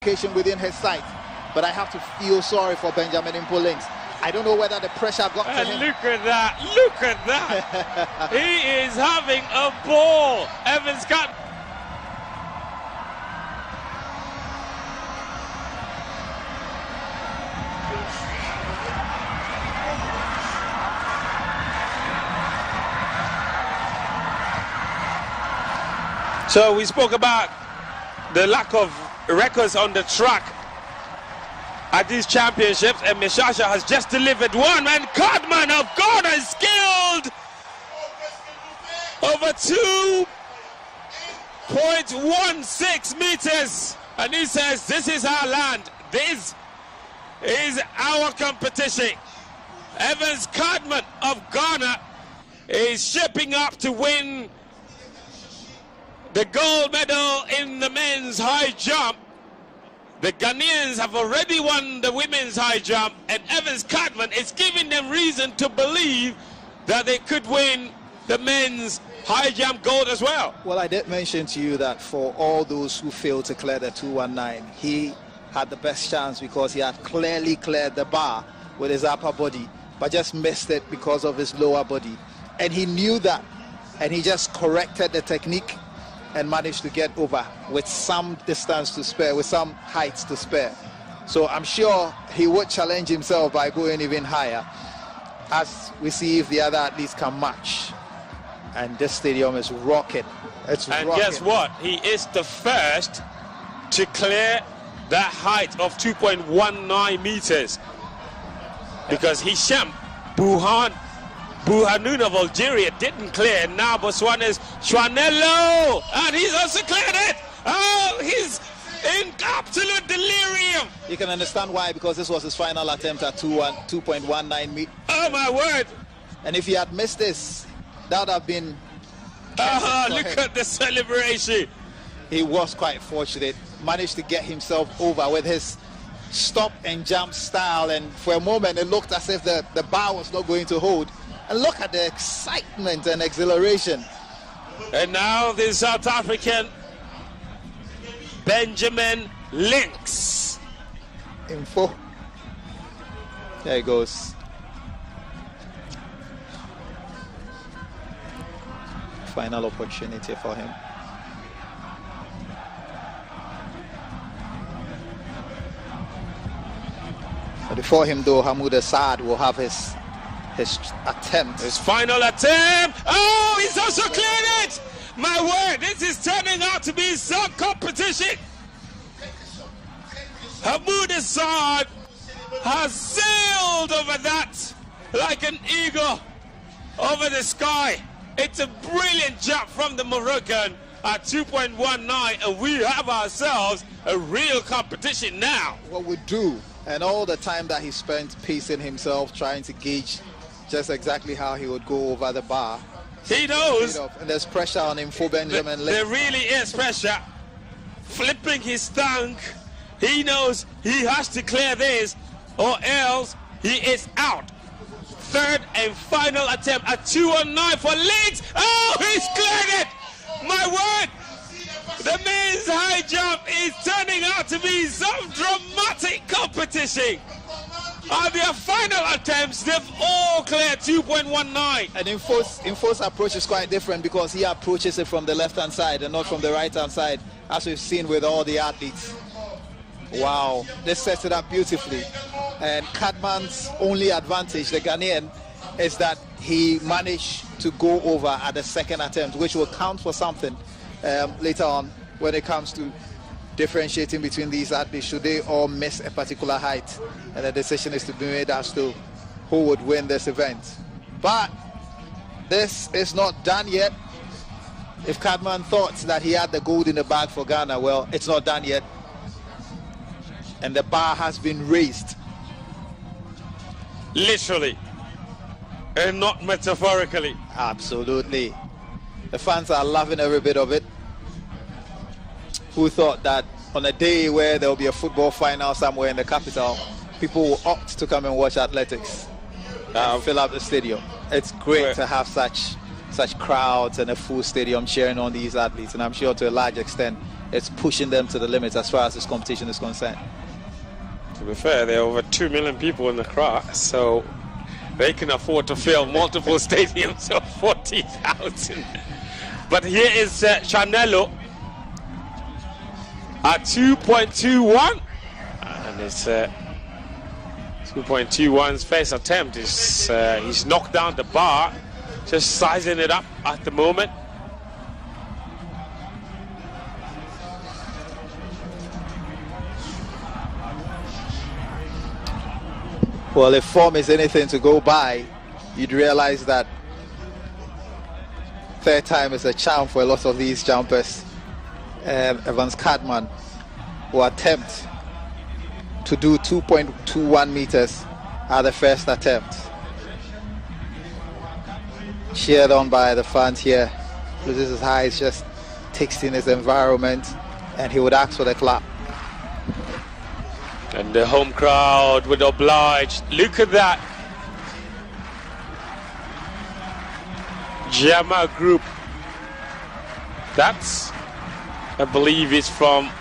location within his sight. But I have to feel sorry for Benjamin Impoling's. I don't know whether the pressure got to him. Look at that, look at that. He is having a ball. Evans got... So we spoke about the lack of records on the track at these championships, and Mishasha has just delivered one, and Codman of Ghana is skilled over 2.16 meters, and he says, this is our land, this is our competition. Evans Codman of Ghana is shaping up to win the gold medal in the men's high jump. The Ghanaians have already won the women's high jump, and Evans Codman is giving them reason to believe that they could win the men's high jump gold as well. Well, I did mention to you that for all those who failed to clear the 219, he had the best chance because he had clearly cleared the bar with his upper body, but just missed it because of his lower body. And he knew that, and he just corrected the technique and managed to get over with some distance to spare, with some height to spare. So I'm sure he would challenge himself by going even higher, as we see if the other athletes can match. And this stadium is rocking. It's and rocking. Guess what? He is the first to clear that height of 2.19 meters. Because Hisham Buhanoun of Algeria didn't clear. Now Botswana's Chwanelo, and he's also cleared it. Oh, he's in absolute delirium. You can understand why, because this was his final attempt at 2.19 meters. Oh my word. And if he had missed this, that would have been... Look at the celebration. He was quite fortunate, managed to get himself over with his stop and jump style, and for a moment it looked as if the bar was not going to hold. And look at the excitement and exhilaration. And now the South African Benjamin Links. Info. There he goes. Final opportunity for him. But before him though, Hamoud Assad will have his attempt. His final attempt. Oh, he's also cleared it. My word, this is turning out to be some competition. Hamoud Assad has sailed over that like an eagle over the sky. It's a brilliant jump from the Moroccan at 2.19, and we have ourselves a real competition now. What we do, and all the time that he spent pacing himself, trying to gauge just exactly how he would go over the bar. He knows. And there's pressure on him for Benjamin Links. There really is pressure. Flipping his tongue. He knows he has to clear this, or else he is out. Third and final attempt at 2.19 for Links. Oh, he's cleared it! My word! The men's high jump is turning out to be some dramatic competition. On their final attempts, they've all cleared 2.19. And Info's approach is quite different, because he approaches it from the left-hand side and not from the right-hand side, as we've seen with all the athletes. Wow, this sets it up beautifully. And Codman's only advantage, the Ghanaian, is that he managed to go over at the second attempt, which will count for something later on when it comes to differentiating between these athletes, should they all miss a particular height, and the decision is to be made as to who would win this event. But this is not done yet. If Codman thought that he had the gold in the bag for Ghana, well, it's not done yet. And the bar has been raised. Literally, and not metaphorically. Absolutely. The fans are loving every bit of it. Who thought that on a day where there will be a football final somewhere in the capital, people will opt to come and watch athletics and fill up the stadium? It's great to have such crowds and a full stadium cheering on these athletes, and I'm sure to a large extent it's pushing them to the limits as far as this competition is concerned. To be fair, there are over 2 million people in the crowd, so they can afford to fill multiple stadiums of 40,000. But here is Chanelo at 2.21, and it's 2.21's first attempt. He's knocked down the bar, just sizing it up at the moment. Well, if form is anything to go by, you'd realize that third time is a charm for a lot of these jumpers. Evans Cadman will attempt to do 2.21 meters at the first attempt. Cheered on by the fans here. Loses his eyes, just takes in his environment, and he would ask for the clap. And the home crowd would oblige. Look at that. Jama group. That's, I believe, is from,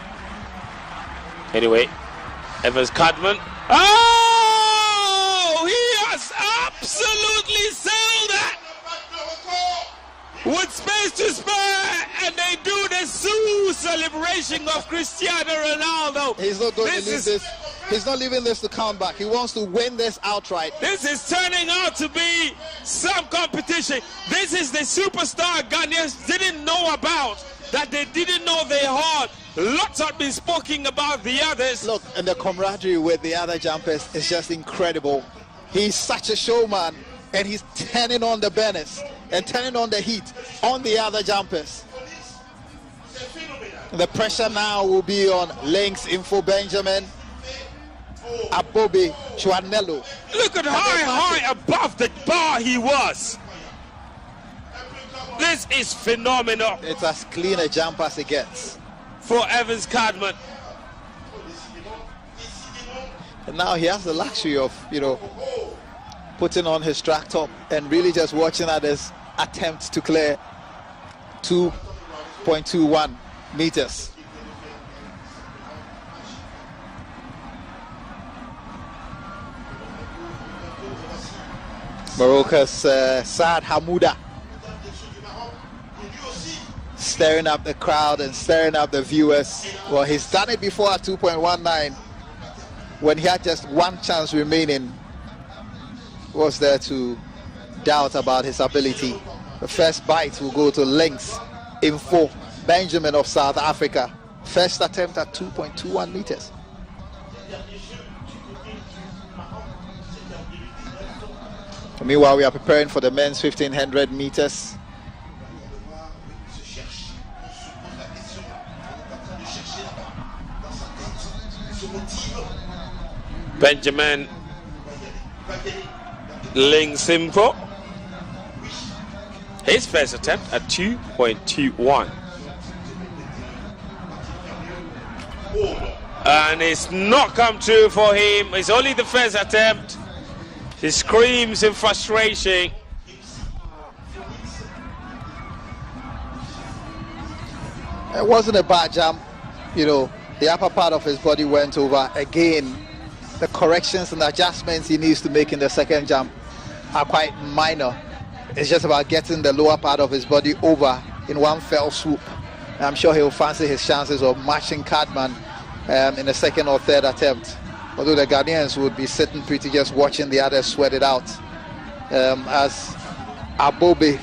anyway, Evans Cadman. Oh, he has absolutely sold it with space to spare, and they do the celebration of Cristiano Ronaldo. He's not going to lose this. He's not leaving this to come back. He wants to win this outright. This is turning out to be some competition. This is the superstar Ghanaians didn't know about, that they didn't know they had. Lots have been spoken about the others. Look, and the camaraderie with the other jumpers is just incredible. He's such a showman, and he's turning on the burners and turning on the heat on the other jumpers. The pressure now will be on Links Info Benjamin, Abobi Chuanello. Look at how high above the bar he was. This is phenomenal. It's as clean a jump as it gets for Evans Cadman. And now he has the luxury of, putting on his track top and really just watching others attempt to clear 2.21 meters. Morocco's Saad Hamouda stirring up the crowd and stirring up the viewers. Well, he's done it before at 2.19 when he had just one chance remaining. Was there to doubt about his ability. The first bite will go to Links Info Benjamin of South Africa. First attempt at 2.21 meters. Meanwhile, we are preparing for the men's 1500 meters. Benjamin Lingsimpo, his first attempt at 2.21, and it's not come true for him. It's only the first attempt. He screams in frustration. It wasn't a bad jump, the upper part of his body went over. Again, the corrections and adjustments he needs to make in the second jump are quite minor. It's just about getting the lower part of his body over in one fell swoop. And I'm sure he'll fancy his chances of matching Cadman in the second or third attempt. Although the Ghanaians would be sitting pretty just watching the others sweat it out as Abobi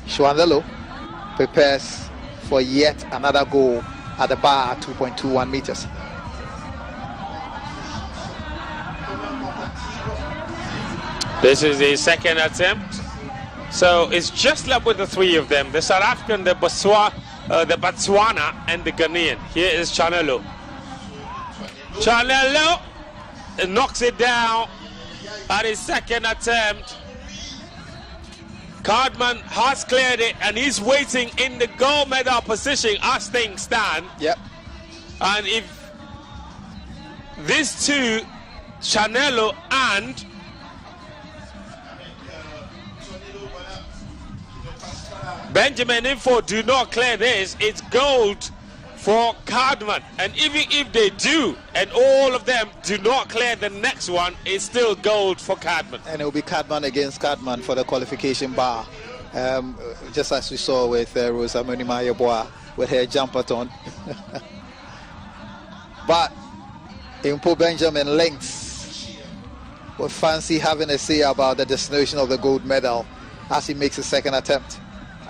Chuanello prepares for yet another goal at the bar at 2.21 meters. This is the second attempt. So it's just left with the three of them, the South African, the Botswana, and the Ghanaian. Here is Chanelo. Chanelo knocks it down at his second attempt. Cadman has cleared it, and he's waiting in the gold medal position as things stand. Yep. And if these two, Chanelo and Benjamin Info, do not clear this, it's gold for Cardman. And even if they do, and all of them do not clear the next one, it's still gold for Cardman. And it will be Cardman against Cardman for the qualification bar. Just as we saw with Rosamuni Mayeboa with her jumper on. But Impo Benjamin Links will fancy having a say about the destination of the gold medal as he makes his second attempt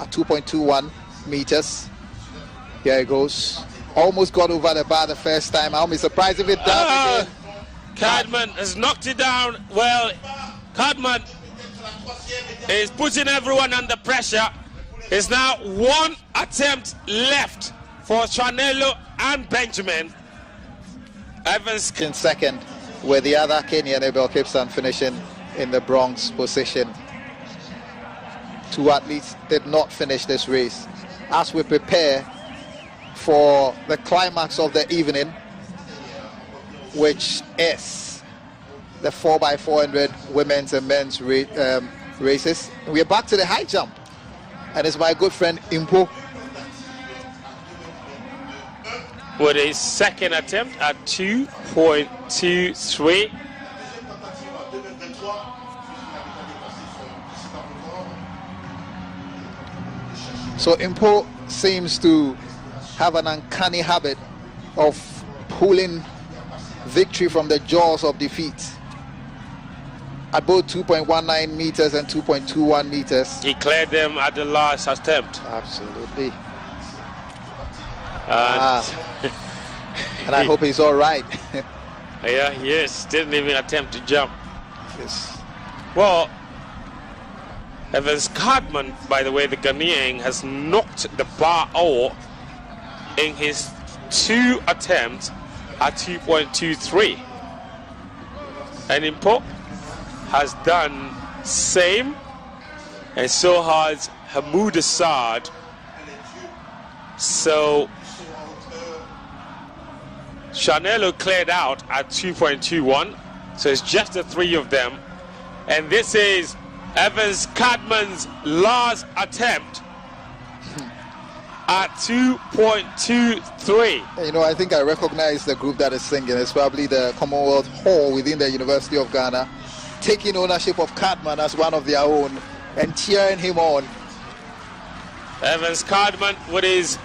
at 2.21 meters. Here he goes. Almost got over the bar the first time. I'll be surprised if it does again. Cardman has knocked it down. Well, Cardman is putting everyone under pressure. There's now one attempt left for Chanelo and Benjamin. Evans in second, with the other Kenyan Abel Kipson finishing in the bronze position. Two athletes did not finish this race. As we prepare for the climax of the evening, which is the 4x400 women's and men's races. We're back to the high jump, and it's my good friend Impo with his second attempt at 2.23. So Impo seems to have an uncanny habit of pulling victory from the jaws of defeat at both 2.19 meters and 2.21 meters. He cleared them at the last attempt. Absolutely. And I hope he's all right. Yeah, yes, didn't even attempt to jump. Yes. Well, Evans Cardman, by the way, the Ghanaian, has knocked the bar out in his two attempts at 2.23. And Impo has done same, and so has Hamoud Assad. So Chanelo cleared out at 2.21, so it's just the three of them. And this is Evans Cardman's last attempt at 2.23. You know, I think I recognize the group that is singing. It's probably the Commonwealth Hall within the University of Ghana, taking ownership of Cardman as one of their own and cheering him on. Evans Cardman with his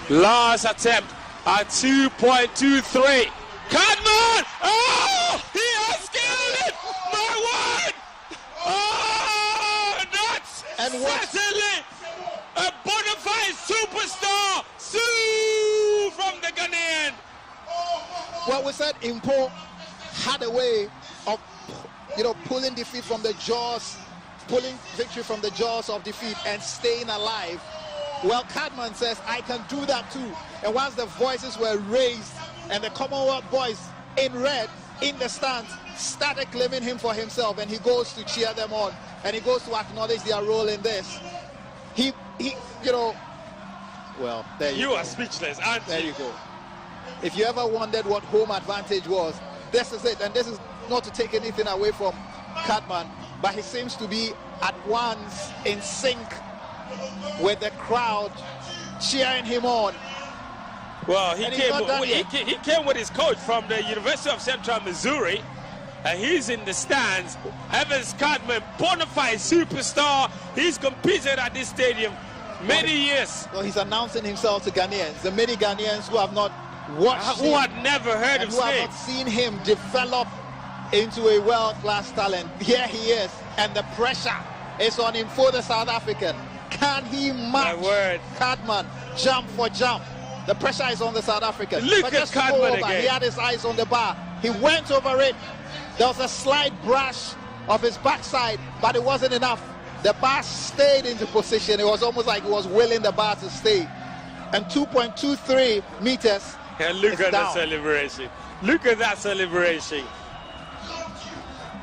last attempt at 2.23. Cardman! Oh! He has killed it! My word! Oh! That's certainly a bona fide superstar! Sue from the Ghanaian! Well, we said Impo had a way of, pulling defeat from the jaws, pulling victory from the jaws of defeat and staying alive. Well, Cardman says, I can do that too. And once the voices were raised and the Commonwealth boys in red in the stands started claiming him for himself, and he goes to cheer them on and he goes to acknowledge their role in this. Well, there you go. are speechless, aren't you? There you go. If you ever wondered what home advantage was, this is it. And this is not to take anything away from Cardman, but he seems to be at once in sync with the crowd cheering him on. Well, he came with his coach from the University of Central Missouri, and he's in the stands. Evans Cardman, bona fide superstar. He's competed at this stadium many years. Well, he's announcing himself to Ghanaians, the many Ghanaians who have not watched him, who had never heard of him, who have not seen him develop into a world-class talent. Here he is, and the pressure is on him for the South African. Can he match Cardman jump for jump? The pressure is on the South African. Look at Cardman again. He had his eyes on the bar. He went over it. There was a slight brush of his backside, but it wasn't enough. The bar stayed into position. It was almost like he was willing the bar to stay. And 2.23 meters. And look at that celebration. Look at that celebration.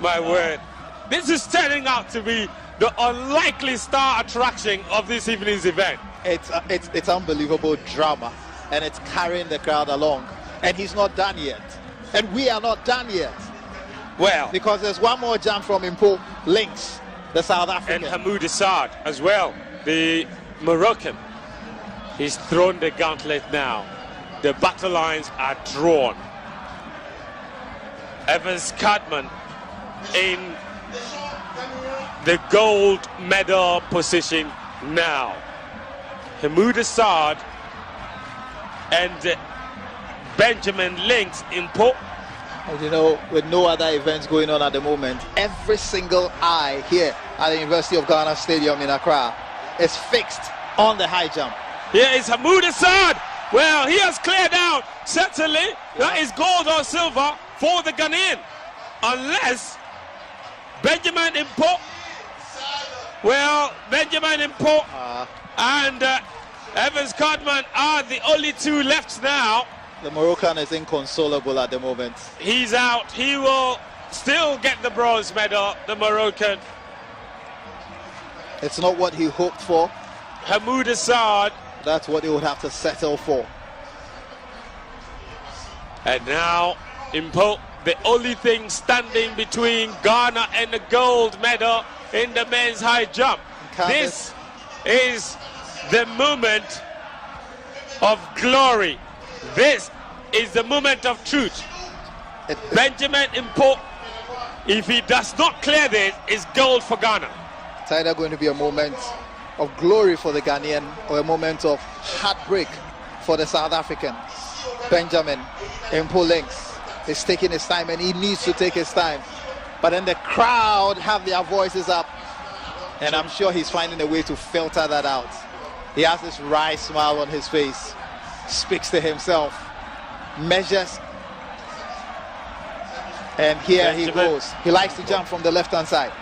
My word. This is turning out to be the unlikely star attraction of this evening's event. It's unbelievable drama, and it's carrying the crowd along. And he's not done yet. And we are not done yet. Well, because there's one more jump from Impo Links, the South African. And Hamoud Assad as well, the Moroccan. He's thrown the gauntlet now. the battle lines are drawn. Evans Cartman in the gold medal position now. Hamoud Assad and Benjamin Links in pole. And you know, with no other events going on at the moment, every single eye here at the University of Ghana Stadium in Accra is fixed on the high jump. Here is Hamoud Assad. Well, he has cleared out. Certainly, that is gold or silver for the Ghanaian. Unless Benjamin Impo, well, Benjamin Impo and Evans Cartman are the only two left now. The Moroccan is inconsolable at the moment. He's out. He will still get the bronze medal, the Moroccan. It's not what he hoped for. Hamoud Assad. That's what he would have to settle for. And now, Impo, the only thing standing between Ghana and the gold medal in the men's high jump. This is the moment of glory. This is the moment of truth. Benjamin Impo, if he does not clear this, is gold for Ghana. It's either going to be a moment of glory for the Ghanaian or a moment of heartbreak for the South African. Benjamin Impo Links is taking his time, and he needs to take his time. But then the crowd have their voices up, and I'm sure he's finding a way to filter that out. He has this wry smile on his face, speaks to himself, measures, and here he goes. He likes to jump from the left-hand side.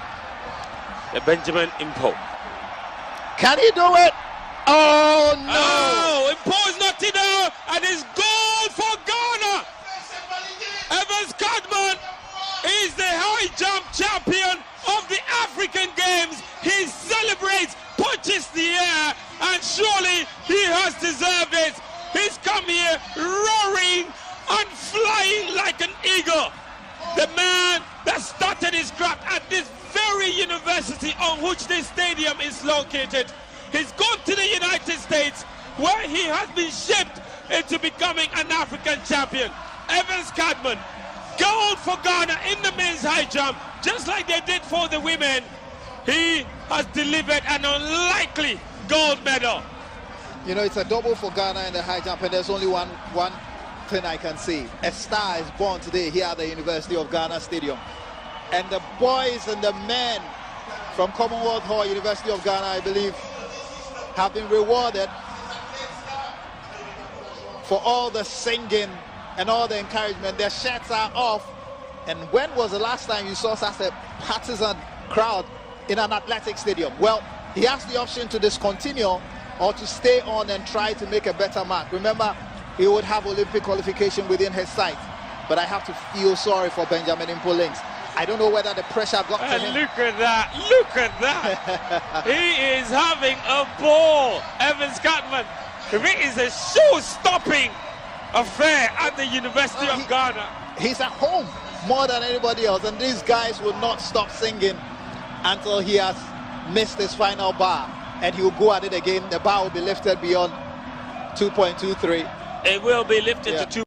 Benjamin Impo. Can he do it? Oh no! Oh, Impo is knocked it out, and it's gold for Ghana. Evans Cartman is the high jump champion of the African Games. He celebrates, punches the air, and surely he has deserved it. He's come here roaring and flying like an eagle. The man that started his craft at this very university on which this stadium is located. He's gone to the United States, where he has been shaped into becoming an African champion. Evans Cartman, gold for Ghana in the men's high jump, just like they did for the women. He has delivered an unlikely gold medal. You know, it's a double for Ghana in the high jump, and there's only one thing I can see. A star is born today here at the University of Ghana Stadium. And the boys and the men from Commonwealth Hall, University of Ghana, I believe, have been rewarded for all the singing and all the encouragement. Their shirts are off. And when was the last time you saw such a partisan crowd in an athletic stadium? Well, he has the option to discontinue or to stay on and try to make a better mark. Remember, he would have Olympic qualification within his sight. But I have to feel sorry for Benjamin Impo Links. I don't know whether the pressure got to him. Look at that, look at that. He is having a ball, Evans Cartman. It is a show-stopping affair at the University of Ghana. He's at home more than anybody else, and these guys will not stop singing until he has missed his final bar, and he will go at it again. The bar will be lifted beyond 2.23. It will be lifted to 2.